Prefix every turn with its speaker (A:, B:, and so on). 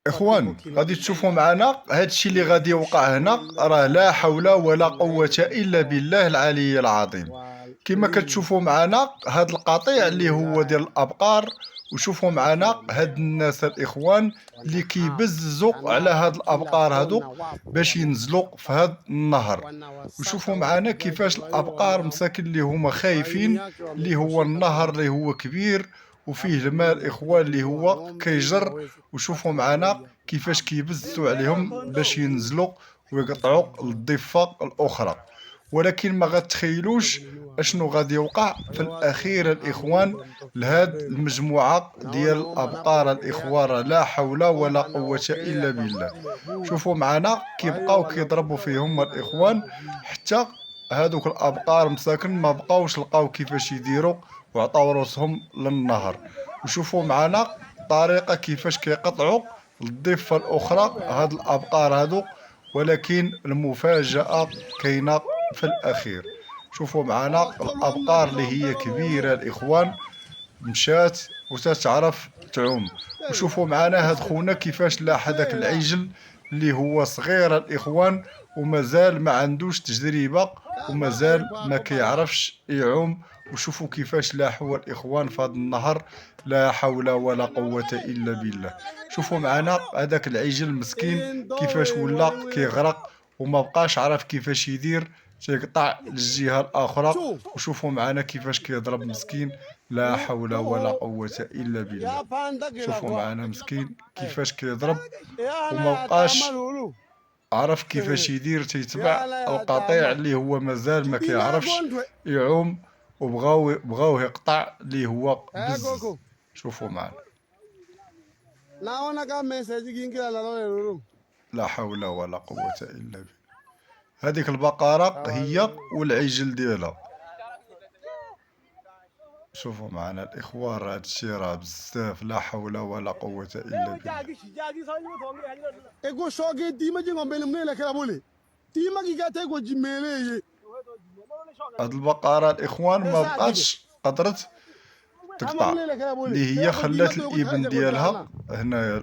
A: اخوان غادي تشوفوا معنا هادشي اللي غادي يوقع هنا، راه لا حول ولا قوة الا بالله العلي العظيم. كما كتشوفوا معنا هاد القطيع اللي هو ديال الابقار، وشوفوا معنا هاد الناس الاخوان اللي كيبززوا على هاد الابقار هادو باش ينزلوا في هاد النهر. وشوفوا معنا كيفاش الابقار مساكن اللي هما خايفين، اللي هو النهر اللي هو كبير وفيه الماء الاخوان اللي هو كيجر. وشوفوا معنا كيفاش كيبزوا عليهم باش ينزلوا ويقطعوا الضفه الاخرى. ولكن ما غتخيلوش اشنو غادي يوقع في الاخير الاخوان لهاد المجموعه ديال الابقار الاخوان، لا حول ولا قوه الا بالله. شوفوا معنا كيبقاو كيضربوا فيهم الاخوان حتى هادوك الابقار مساكن ما بقاوش لقاو كيفاش يديروا وعطاو راسهم للنهر. وشوفوا معنا الطريقه كيفاش كيقطعوا الضفه الاخرى هاد الابقار هادو. ولكن المفاجاه كاينه في الاخير. شوفوا معنا الابقار اللي هي كبيره الاخوان مشات وتتعرف تعوم. وشوفوا معنا هاد خونا كيفاش لاح هذاك العجل اللي هو صغير الاخوان ومازال ما عندوش تجربه ومازال ما كيعرفش يعوم. وشوفوا كيفاش لاحوا الاخوان في هذا النهر، لا حول ولا قوه الا بالله. شوفوا معنا هذاك العجل مسكين كيفاش ولا كيغرق وما بقاش عارف كيفاش يدير، تيقطع للجهه الاخرى. وشوفوا معنا كيفاش كيضرب مسكين، لا حول ولا قوه الا بالله. شوفوا معنا مسكين كيفاش كيضرب وما بقاش عرف كيفاش يدير، تيتبع القطيع اللي هو مازال ما كيعرفش يعوم وبغاوه يقطع اللي هو بزز. شوفوا معنا، لا حول ولا قوة الا بالله. هذيك البقرة هي والعجل ديالها. شوفوا معنا الاخوان راه هادشي راه بزاف، لا حول ولا قوة الا بالله. هاد البقرة الاخوان ما بقاتش قدرت تقطع، اللي هي خلات الابن ديالها هنايا